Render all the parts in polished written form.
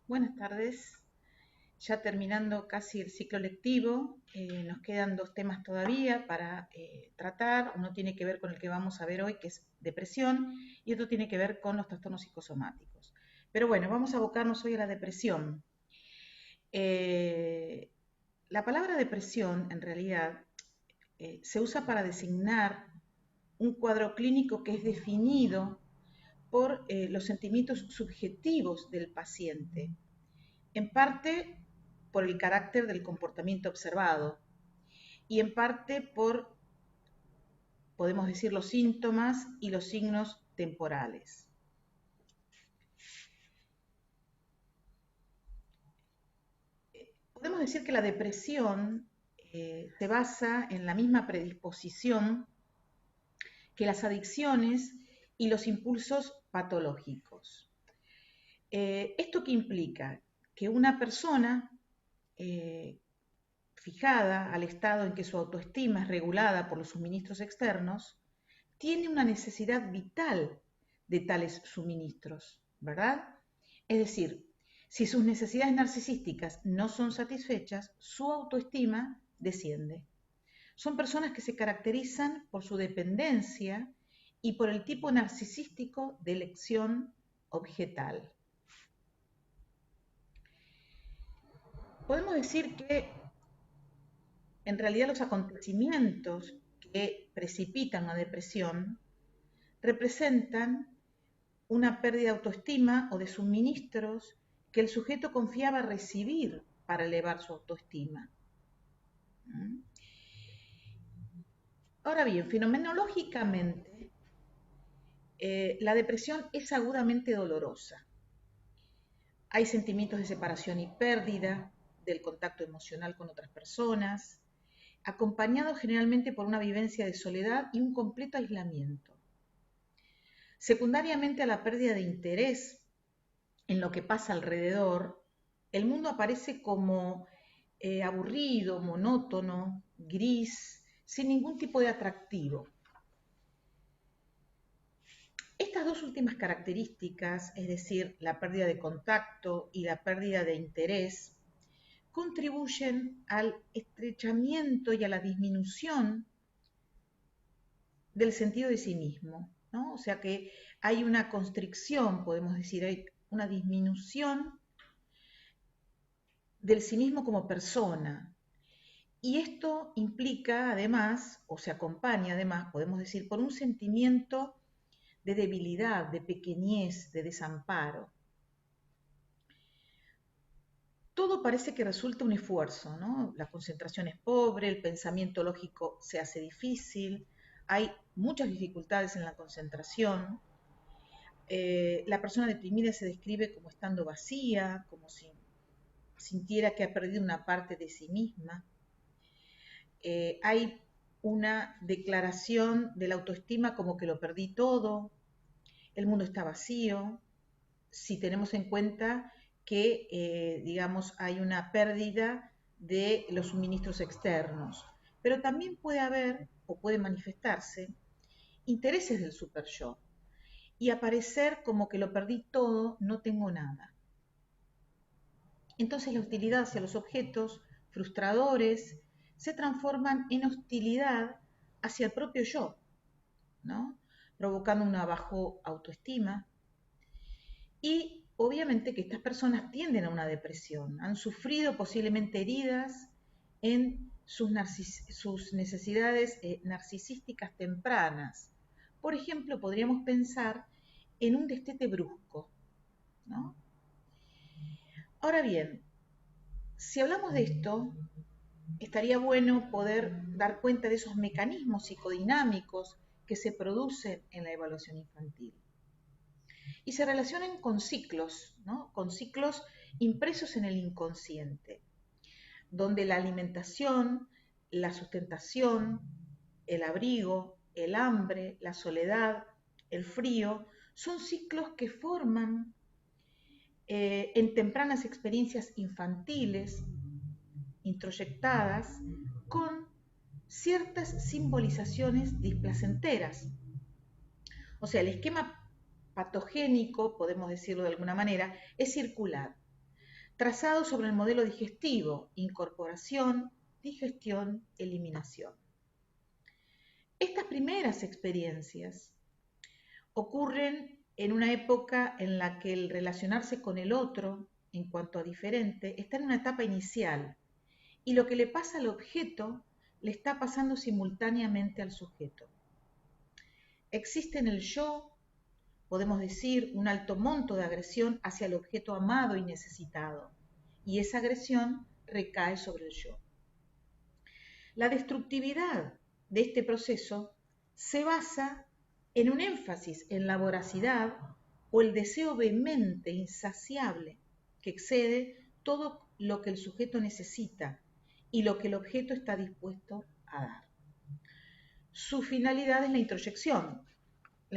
Buenas tardes. Ya terminando casi el ciclo lectivo, nos quedan dos temas todavía para tratar. Uno tiene que ver con el que vamos a ver hoy, que es depresión, y otro tiene que ver con los trastornos psicosomáticos. Pero bueno, vamos a abocarnos hoy a la depresión. Eh, la palabra depresión, en realidad, se usa para designar un cuadro clínico que es definido por los sentimientos subjetivos del paciente, en parte por el carácter del comportamiento observado y en parte por, podemos decir, los síntomas y los signos temporales. Podemos decir que la depresión se basa en la misma predisposición que las adicciones y los impulsos patológicos. ¿Esto qué implica? Que una persona fijada al estado en que su autoestima es regulada por los suministros externos, tiene una necesidad vital de tales suministros, ¿verdad? Es decir, si sus necesidades narcisísticas no son satisfechas, su autoestima desciende. Son personas que se caracterizan por su dependencia y por el tipo narcisístico de elección objetal. Podemos decir que en realidad los acontecimientos que precipitan una depresión representan una pérdida de autoestima o de suministros que el sujeto confiaba recibir para elevar su autoestima. Ahora bien, fenomenológicamente, la depresión es agudamente dolorosa. Hay sentimientos de separación y pérdida del contacto emocional con otras personas, acompañado generalmente por una vivencia de soledad y un completo aislamiento. Secundariamente a la pérdida de interés en lo que pasa alrededor, el mundo aparece como aburrido, monótono, gris, sin ningún tipo de atractivo. Estas dos últimas características, es decir, la pérdida de contacto y la pérdida de interés, contribuyen al estrechamiento y a la disminución del sentido de sí mismo, ¿no? O sea que hay una constricción, podemos decir, hay una disminución del sí mismo como persona. Y esto implica además, o se acompaña además, podemos decir, por un sentimiento de debilidad, de pequeñez, de desamparo. Todo parece que resulta un esfuerzo, ¿no? La concentración es pobre, el pensamiento lógico se hace difícil, hay muchas dificultades en la concentración. La persona deprimida se describe como estando vacía, como si sintiera que ha perdido una parte de sí misma. Hay una declaración de la autoestima como que lo perdí todo, el mundo está vacío, si tenemos en cuenta que, digamos, hay una pérdida de los suministros externos. Pero también puede haber, o puede manifestarse, intereses del super yo y aparecer como que lo perdí todo, no tengo nada. Entonces la hostilidad hacia los objetos frustradores se transforman en hostilidad hacia el propio yo, ¿no? Provocando una baja autoestima. Y obviamente que estas personas tienden a una depresión, han sufrido posiblemente heridas en sus necesidades narcisísticas tempranas. Por ejemplo, podríamos pensar en un destete brusco, ¿no? Ahora bien, si hablamos de esto, estaría bueno poder dar cuenta de esos mecanismos psicodinámicos que se producen en la evaluación infantil. Y se relacionan con ciclos, ¿no? Con ciclos impresos en el inconsciente, donde la alimentación, la sustentación, el abrigo, el hambre, la soledad, el frío, son ciclos que forman en tempranas experiencias infantiles, introyectadas, con ciertas simbolizaciones displacenteras. O sea, el esquema patogénico, podemos decirlo de alguna manera, es circular. trazado sobre el modelo digestivo, incorporación, digestión, eliminación. Estas primeras experiencias ocurren en una época en la que el relacionarse con el otro, en cuanto a diferente, está en una etapa inicial y lo que le pasa al objeto le está pasando simultáneamente al sujeto. Existe en el yo, podemos decir, un alto monto de agresión hacia el objeto amado y necesitado, y esa agresión recae sobre el yo. La destructividad de este proceso se basa en un énfasis en la voracidad o el deseo vehemente, insaciable, que excede todo lo que el sujeto necesita y lo que el objeto está dispuesto a dar. Su finalidad es la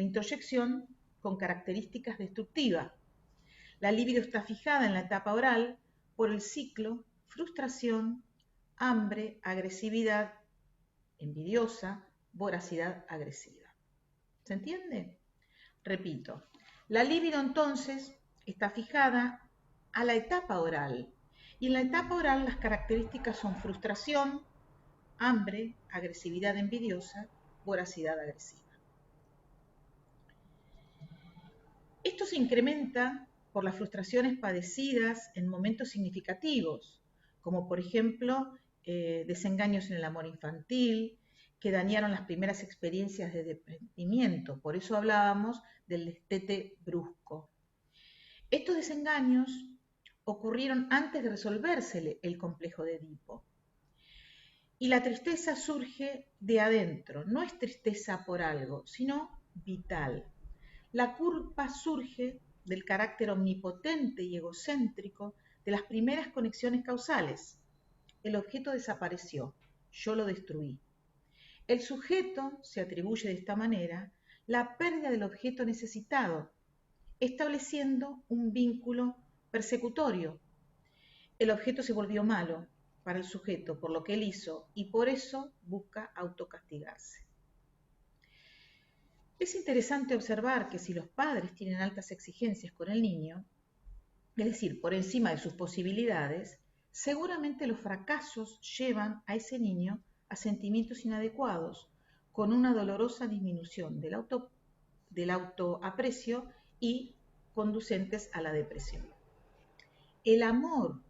introyección con características destructivas. La libido está fijada en la etapa oral por el ciclo frustración, hambre, agresividad envidiosa, voracidad agresiva. ¿Se entiende? Repito, la libido entonces está fijada a la etapa oral y en la etapa oral las características son frustración, hambre, agresividad envidiosa, voracidad agresiva. Esto se incrementa por las frustraciones padecidas en momentos significativos, como por ejemplo desengaños en el amor infantil, que dañaron las primeras experiencias de desprendimiento. Por eso hablábamos del destete brusco. Estos desengaños ocurrieron antes de resolverse el complejo de Edipo. Y la tristeza surge de adentro, no es tristeza por algo, sino vital. La culpa surge del carácter omnipotente y egocéntrico de las primeras conexiones causales. El objeto desapareció, yo lo destruí. El sujeto se atribuye de esta manera la pérdida del objeto necesitado, estableciendo un vínculo persecutorio. El objeto se volvió malo para el sujeto por lo que él hizo y por eso busca autocastigarse. Es interesante observar que si los padres tienen altas exigencias con el niño, es decir, por encima de sus posibilidades, seguramente los fracasos llevan a ese niño a sentimientos inadecuados, con una dolorosa disminución del autoaprecio y conducentes a la depresión. El amor,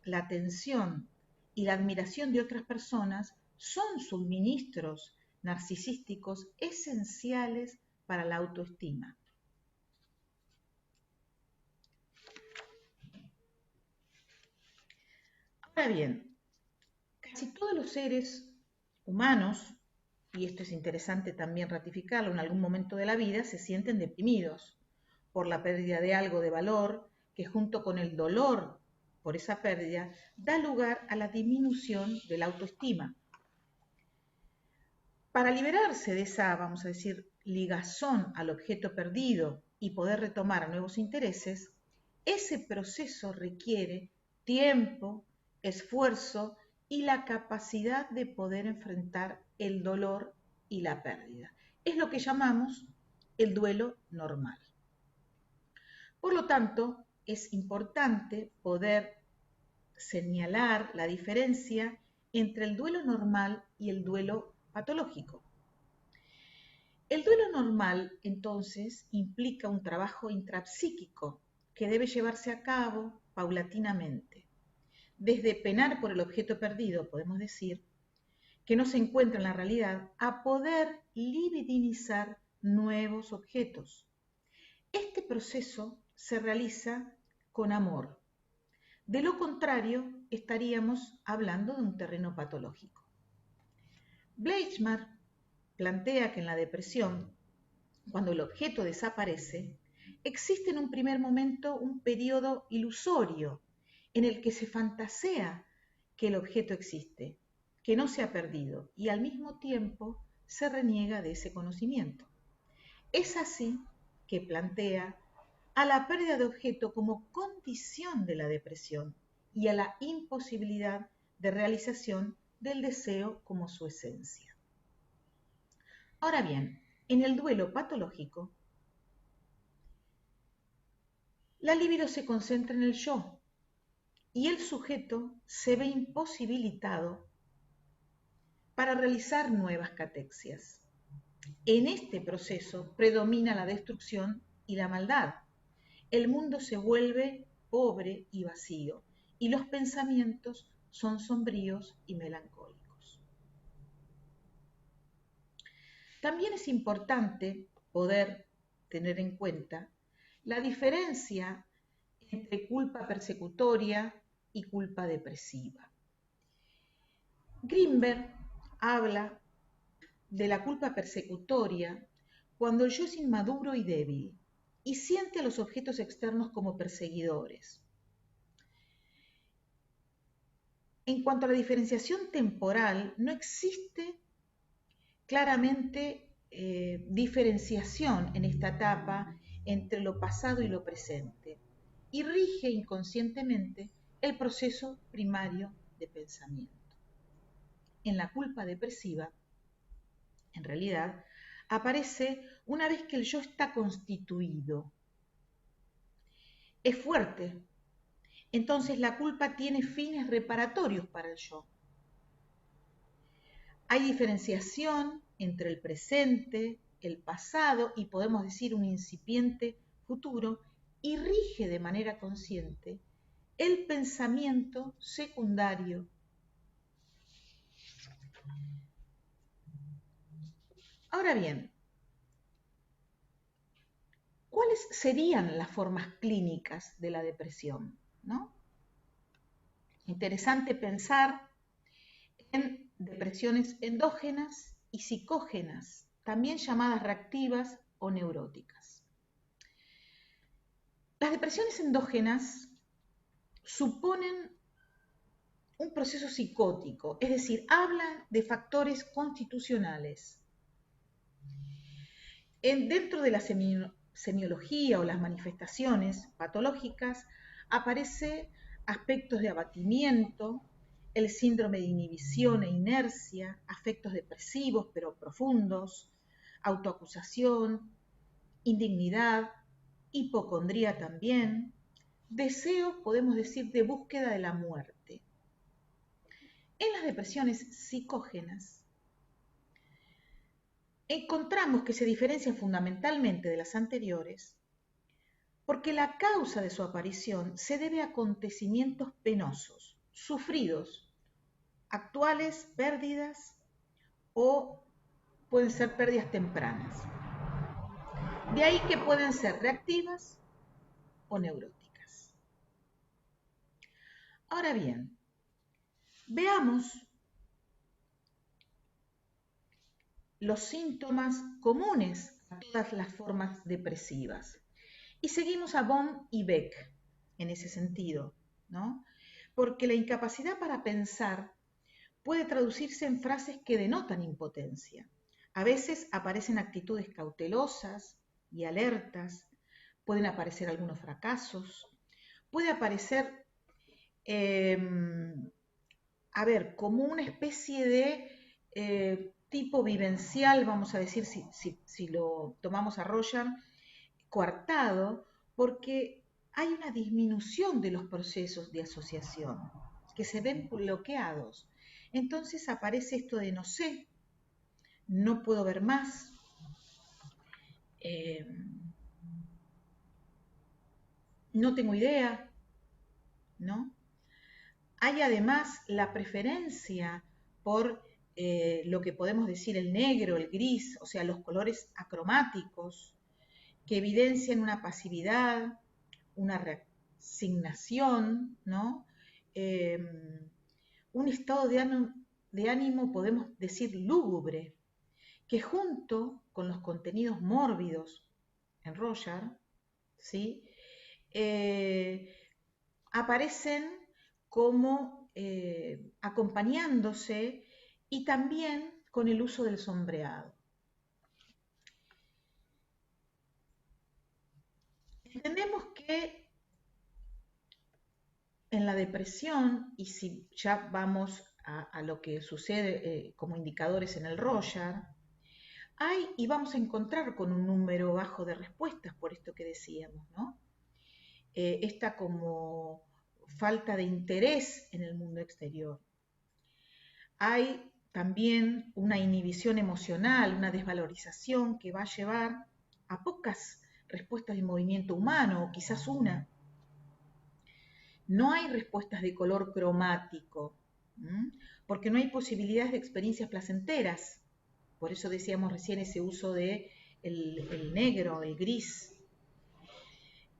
la atención y la admiración de otras personas son suministros narcisísticos esenciales para la autoestima. Ahora bien, casi todos los seres humanos, y esto es interesante también ratificarlo, en algún momento de la vida se sienten deprimidos por la pérdida de algo de valor que junto con el dolor por esa pérdida da lugar a la disminución de la autoestima. Para liberarse de esa, vamos a decir, ligazón al objeto perdido y poder retomar nuevos intereses, ese proceso requiere tiempo, esfuerzo y la capacidad de poder enfrentar el dolor y la pérdida. Es lo que llamamos el duelo normal. Por lo tanto, es importante poder señalar la diferencia entre el duelo normal y el duelo patológico. El duelo normal, entonces, implica un trabajo intrapsíquico que debe llevarse a cabo paulatinamente. Desde penar por el objeto perdido, podemos decir, que no se encuentra en la realidad, a poder libidinizar nuevos objetos. Este proceso se realiza con amor. De lo contrario, estaríamos hablando de un terreno patológico. Bleichmar plantea que en la depresión, cuando el objeto desaparece, existe en un primer momento un periodo ilusorio en el que se fantasea que el objeto existe, que no se ha perdido y al mismo tiempo se reniega de ese conocimiento. Es así que plantea a la pérdida de objeto como condición de la depresión y a la imposibilidad de realización del deseo como su esencia. Ahora bien, en el duelo patológico, la libido se concentra en el yo, y el sujeto se ve imposibilitado para realizar nuevas catexias. En este proceso predomina la destrucción y la maldad. El mundo se vuelve pobre y vacío, y los pensamientos son sombríos y melancólicos. También es importante poder tener en cuenta la diferencia entre culpa persecutoria y culpa depresiva. Grinberg habla de la culpa persecutoria cuando el yo es inmaduro y débil y siente a los objetos externos como perseguidores. En cuanto a la diferenciación temporal, no existe claramente diferenciación en esta etapa entre lo pasado y lo presente y rige inconscientemente el proceso primario de pensamiento. En la culpa depresiva, en realidad, aparece una vez que el yo está constituido. Es fuerte. Entonces la culpa tiene fines reparatorios para el yo. Hay diferenciación entre el presente, el pasado y podemos decir un incipiente futuro y rige de manera consciente el pensamiento secundario. Ahora bien, ¿cuáles serían las formas clínicas de la depresión? ¿No? Interesante pensar en depresiones endógenas y psicógenas, también llamadas reactivas o neuróticas. Las depresiones endógenas suponen un proceso psicótico, es decir, hablan de factores constitucionales. Dentro de la semiología o las manifestaciones patológicas aparece aspectos de abatimiento, el síndrome de inhibición e inercia, afectos depresivos pero profundos, autoacusación, indignidad, hipocondría también, deseo, podemos decir, de búsqueda de la muerte. En las depresiones psicógenas encontramos que se diferencian fundamentalmente de las anteriores porque la causa de su aparición se debe a acontecimientos penosos, sufridos, actuales, pérdidas o pueden ser pérdidas tempranas. De ahí que pueden ser reactivas o neuróticas. Ahora bien, veamos los síntomas comunes a todas las formas depresivas. Y seguimos a Bohm y Beck en ese sentido, ¿no? Porque la incapacidad para pensar puede traducirse en frases que denotan impotencia. A veces aparecen actitudes cautelosas y alertas, pueden aparecer algunos fracasos, puede aparecer, como una especie de tipo vivencial, vamos a decir, si lo tomamos a Roger, coartado, porque hay una disminución de los procesos de asociación, que se ven bloqueados. Entonces aparece esto de no sé, no puedo ver más, eh, no tengo idea, ¿no? Hay además la preferencia por lo que podemos decir el negro, el gris, o sea, los colores acromáticos, que evidencian una pasividad, una resignación, ¿no? Eh, un estado de ánimo, podemos decir, lúgubre, que junto con los contenidos mórbidos en Roger, ¿sí? Aparecen como acompañándose y también con el uso del sombreado. Entendemos que en la depresión, y si ya vamos a lo que sucede como indicadores en el Roger, hay y vamos a encontrar con un número bajo de respuestas por esto que decíamos, ¿no? Esta como falta de interés en el mundo exterior. Hay también una inhibición emocional, una desvalorización que va a llevar a pocas respuestas de movimiento humano, o quizás una. No hay respuestas de color cromático, porque no hay posibilidades de experiencias placenteras. Por eso decíamos recién ese uso de el negro, el gris.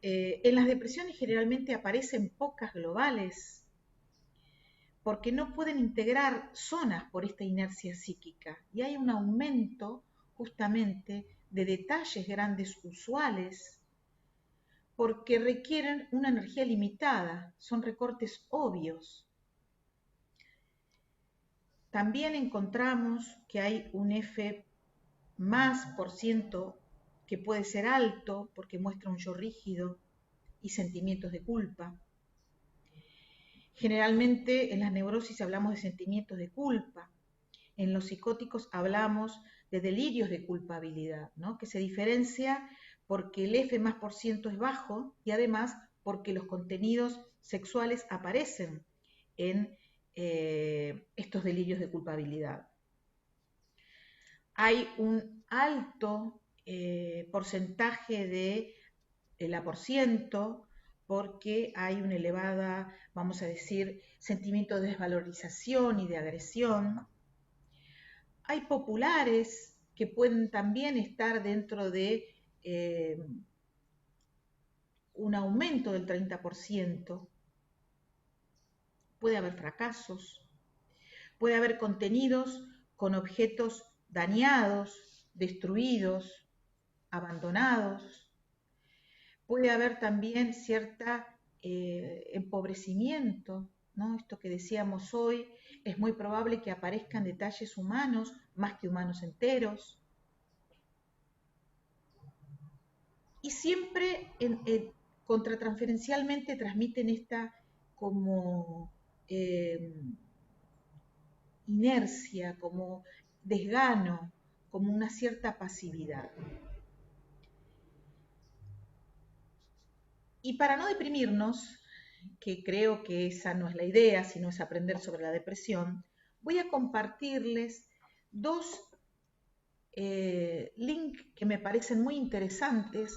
En las depresiones generalmente aparecen pocas globales, porque no pueden integrar zonas por esta inercia psíquica, y hay un aumento justamente de detalles grandes usuales, porque requieren una energía limitada, son recortes obvios. También encontramos que hay un F más por ciento que puede ser alto porque muestra un yo rígido y sentimientos de culpa. Generalmente en las neurosis hablamos de sentimientos de culpa. En los psicóticos hablamos de delirios de culpabilidad, ¿no? Que se diferencia porque el F más por ciento es bajo y además porque los contenidos sexuales aparecen en estos delirios de culpabilidad. Hay un alto porcentaje de el A por ciento porque hay una elevada, vamos a decir, sentimiento de desvalorización y de agresión. Hay populares que pueden también estar dentro de un aumento del 30%. Puede haber fracasos, puede haber contenidos con objetos dañados, destruidos, abandonados. Puede haber también cierta empobrecimiento, ¿no? Esto que decíamos hoy, es muy probable que aparezcan detalles humanos más que humanos enteros. Y siempre contratransferencialmente transmiten esta como inercia, como desgano, como una cierta pasividad. Y para no deprimirnos, que creo que esa no es la idea, sino es aprender sobre la depresión, voy a compartirles dos links que me parecen muy interesantes.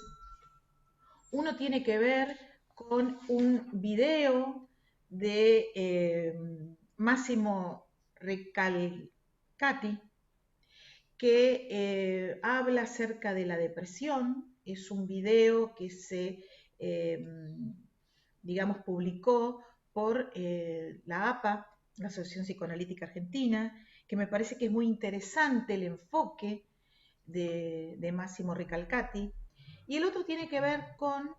Uno tiene que ver con un video de Massimo Recalcati, que habla acerca de la depresión. Es un video que se, digamos, publicó por la APA, la Asociación Psicoanalítica Argentina, que me parece que es muy interesante el enfoque de Massimo Recalcati. Y el otro tiene que ver con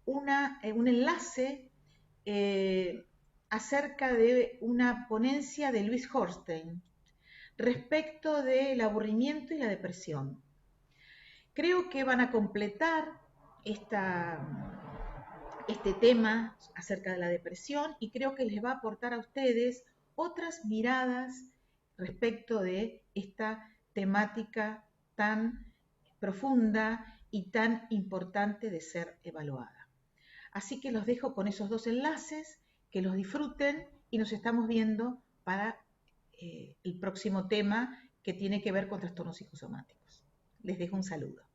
un enlace acerca de una ponencia de Luis Horstein respecto del aburrimiento y la depresión. Creo que van a completar este tema acerca de la depresión y creo que les va a aportar a ustedes otras miradas respecto de esta temática tan profunda y tan importante de ser evaluada. Así que los dejo con esos dos enlaces, que los disfruten y nos estamos viendo para el próximo tema que tiene que ver con trastornos psicosomáticos. Les dejo un saludo.